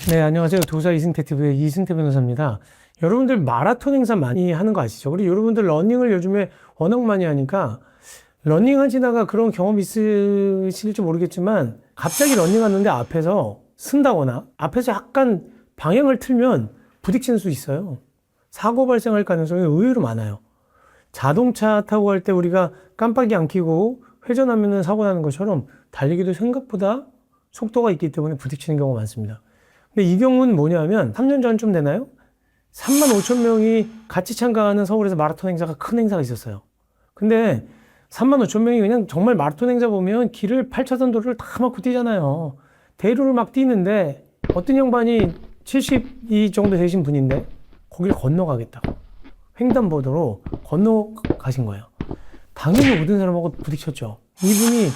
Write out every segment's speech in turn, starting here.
네, 안녕하세요. 도사 이승태TV의 이승태 변호사입니다. 여러분들 마라톤 행사 많이 하는 거 아시죠? 그리고 여러분들 러닝을 요즘에 워낙 많이 하니까 러닝 하시다가 그런 경험 있으실지 모르겠지만 갑자기 러닝 하는데 앞에서 쓴다거나 앞에서 약간 방향을 틀면 부딪히는 수 있어요. 사고 발생할 가능성이 의외로 많아요. 자동차 타고 갈 때 우리가 깜빡이 안 켜고 회전하면 사고 나는 것처럼 달리기도 생각보다 속도가 있기 때문에 부딪히는 경우가 많습니다. 근데 이 경우는 뭐냐면 3년 전쯤 되나요? 3만 5천 명이 같이 참가하는 서울에서 마라톤 행사가 큰 행사가 있었어요. 근데 3만 5천 명이 그냥 정말 마라톤 행사 보면 길을 8차선 도로를 다 막고 뛰잖아요. 대로를 막 뛰는데 어떤 양반이 72 정도 되신 분인데 거길 건너가겠다고 횡단보도로 건너가신 거예요. 당연히 모든 사람하고 부딪혔죠. 이분이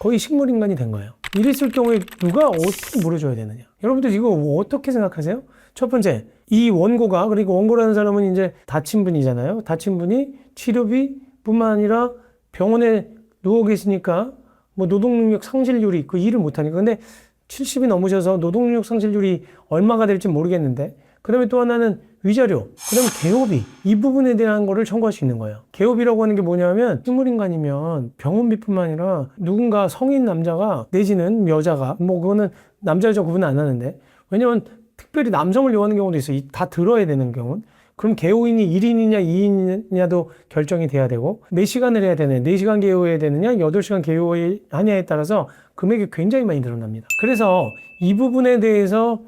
거의 식물인간이 된 거예요. 이랬을 경우에 누가 어떻게 물어줘야 되느냐. 여러분들 이거 어떻게 생각하세요? 첫 번째, 이 원고가, 그러니까 원고라는 사람은 이제 다친 분이잖아요. 다친 분이 치료비 뿐만 아니라 병원에 누워 계시니까 뭐 노동능력 상실률이 있고 일을 못하니까. 근데 70이 넘으셔서 노동력 상실률이 얼마가 될지 모르겠는데, 그 다음에 또 하나는 위자료, 그 다음에 개호비, 이 부분에 대한 거를 청구할 수 있는 거예요. 개호비라고 하는 게 뭐냐면 식물인간이면 병원비뿐만 아니라 누군가 성인 남자가 내지는 여자가, 뭐 그거는 남자 여자 구분 안 하는데, 왜냐면 특별히 남성을 요하는 경우도 있어요. 다 들어야 되는 경우는. 그럼 개호인이 1인이냐 2인이냐도 결정이 돼야 되고, 4시간을 해야 되느냐, 4시간 개호해야 되느냐, 8시간 개호하냐에 따라서 금액이 굉장히 많이 늘어납니다. 그래서 이 부분에 대해서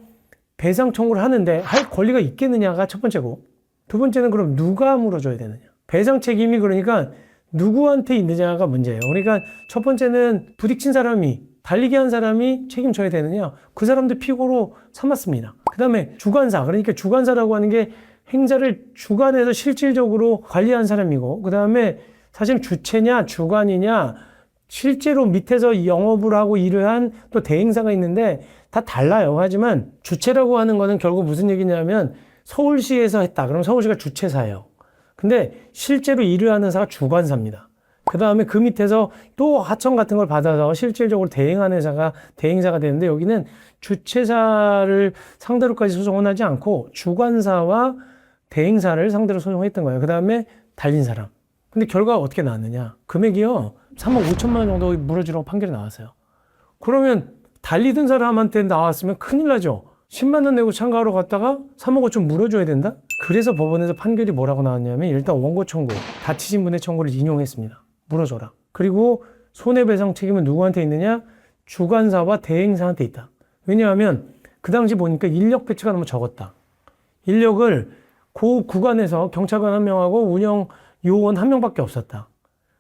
배상 청구를 하는데 할 권리가 있겠느냐가 첫 번째고, 두 번째는 그럼 누가 물어줘야 되느냐. 배상 책임이 그러니까 누구한테 있느냐가 문제예요. 그러니까 첫 번째는 부딪힌 사람이, 달리기 한 사람이 책임져야 되느냐. 그 사람도 피고로 삼았습니다. 그 다음에 주관사, 그러니까 주관사라고 하는 게 행사를 주관해서 실질적으로 관리한 사람이고, 그 다음에 사실 주체냐 주관이냐, 실제로 밑에서 영업을 하고 일을 한 또 대행사가 있는데 다 달라요. 하지만 주체라고 하는 거는 결국 무슨 얘기냐면 서울시에서 했다. 그럼 서울시가 주체사예요. 근데 실제로 일을 하는 사가 주관사입니다. 그 다음에 그 밑에서 또 하청 같은 걸 받아서 실질적으로 대행하는 사가 대행사가 되는데, 여기는 주체사를 상대로까지 소송은 하지 않고 주관사와 대행사를 상대로 소송했던 거예요. 그 다음에 달린 사람. 근데 결과가 어떻게 나왔느냐. 금액이요, 3억 5천만 원 정도 물어주라고 판결이 나왔어요. 그러면 달리던 사람한테 나왔으면 큰일 나죠. 10만 원 내고 참가하러 갔다가 3억 5천 물어줘야 된다? 그래서 법원에서 판결이 뭐라고 나왔냐면, 일단 원고 청구, 다치신 분의 청구를 인용했습니다. 물어줘라. 그리고 손해배상 책임은 누구한테 있느냐? 주관사와 대행사한테 있다. 왜냐하면 그 당시 보니까 인력 배치가 너무 적었다. 인력을 그 구간에서 경찰관 1명하고 운영 요원 1명밖에 없었다.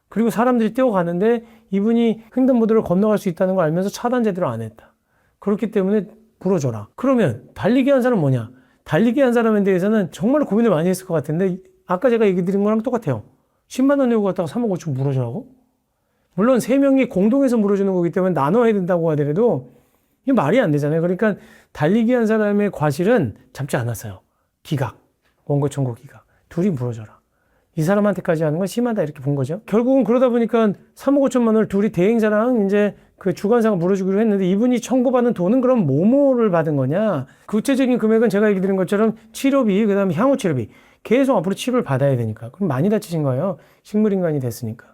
그리고 사람들이 뛰어가는데 이분이 횡단보도를 건너갈 수 있다는 걸 알면서 차단 제대로 안 했다. 그렇기 때문에 물어줘라. 그러면 달리기 한 사람은 뭐냐? 달리기 한 사람에 대해서는 정말로 고민을 많이 했을 것 같은데, 아까 제가 얘기 드린 거랑 똑같아요. 10만 원 내고 갔다가 3억 5천 물어주라고? 물론 3명이 공동해서 물어주는 거기 때문에 나눠야 된다고 하더라도 이게 말이 안 되잖아요. 그러니까 달리기 한 사람의 과실은 잡지 않았어요. 기각, 원고 청구 기각. 둘이 물어줘라. 이 사람한테까지 하는 건 심하다, 이렇게 본 거죠. 결국은 그러다 보니까 3억 5천만 원을 둘이 대행사랑 이제 그 주관사가 물어주기로 했는데, 이분이 청구받은 돈은 그럼 뭐뭐를 받은 거냐? 구체적인 금액은 제가 얘기 드린 것처럼 치료비, 그 다음에 향후 치료비. 계속 앞으로 치료를 받아야 되니까. 그럼 많이 다치신 거예요. 식물인간이 됐으니까.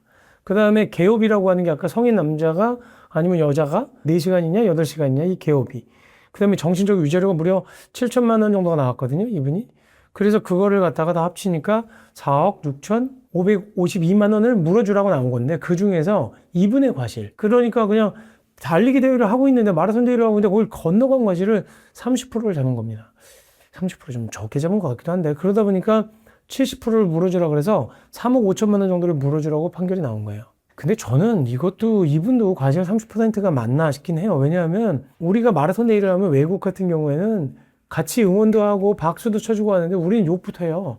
그 다음에 개호비라고 하는 게 아까 성인 남자가 아니면 여자가 4시간이냐 8시간이냐 이 개호비. 그 다음에 정신적 위자료가 무려 7천만 원 정도가 나왔거든요, 이분이. 그래서 그거를 갖다가 다 합치니까 4억 6,552만 원을 물어주라고 나온 건데, 그 중에서 이분의 과실. 그러니까 그냥 달리기 대회를 하고 있는데, 마라톤 대회를 하고 있는데 거길 건너간 과실을 30%를 잡은 겁니다. 30% 좀 적게 잡은 것 같기도 한데, 그러다 보니까 70%를 물어주라고 그래서 3억 5천만 원 정도를 물어주라고 판결이 나온 거예요. 근데 저는 이것도 이분도 과실 30%가 맞나 싶긴 해요. 왜냐하면 우리가 마라톤 대회를 하면 외국 같은 경우에는 같이 응원도 하고 박수도 쳐주고 하는데, 우리는 욕부터 해요.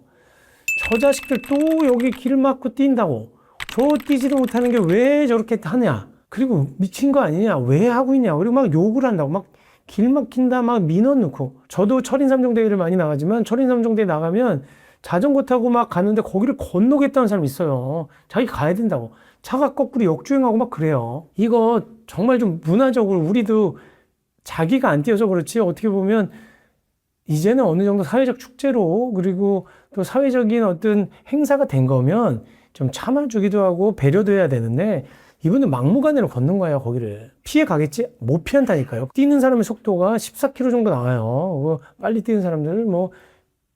저 자식들 또 여기 길 막고 뛴다고. 저 뛰지도 못하는 게 왜 저렇게 하냐. 그리고 미친 거 아니냐. 왜 하고 있냐. 그리고 막 욕을 한다고. 막 길 막힌다. 막 민원 넣고. 저도 철인 3종 대회를 많이 나가지만, 철인 3종 대회 나가면 자전거 타고 막 가는데 거기를 건너겠다는 사람이 있어요. 자기 가야 된다고. 차가 거꾸로 역주행하고 막 그래요. 이거 정말 좀 문화적으로 우리도 자기가 안 뛰어서 그렇지, 어떻게 보면 이제는 어느 정도 사회적 축제로 그리고 또 사회적인 어떤 행사가 된 거면 좀 참아주기도 하고 배려도 해야 되는데 이분은 막무가내로 걷는 거예요. 거기를 피해 가겠지? 못 피한다니까요. 뛰는 사람의 속도가 14km 정도 나와요. 빨리 뛰는 사람들 뭐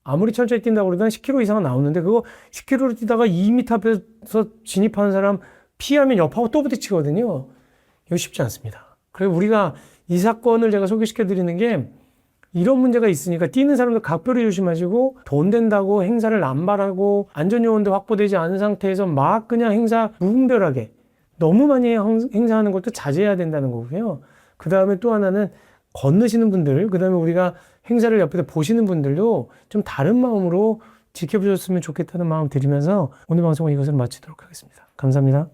아무리 천천히 뛴다고 그러다 10km 이상은 나오는데 그거 10km로 뛰다가 2m 앞에서 진입하는 사람 피하면 옆하고 또 부딪히거든요. 이거 쉽지 않습니다. 그래서 우리가 이 사건을 제가 소개시켜 드리는 게 이런 문제가 있으니까 뛰는 사람들 각별히 조심하시고 돈 된다고 행사를 남발하고 안전요원도 확보되지 않은 상태에서 막 그냥 행사 무분별하게 너무 많이 행사하는 것도 자제해야 된다는 거고요. 그 다음에 또 하나는 건너시는 분들, 그 다음에 우리가 행사를 옆에서 보시는 분들도 좀 다른 마음으로 지켜보셨으면 좋겠다는 마음 드리면서 오늘 방송은 이것을 마치도록 하겠습니다. 감사합니다.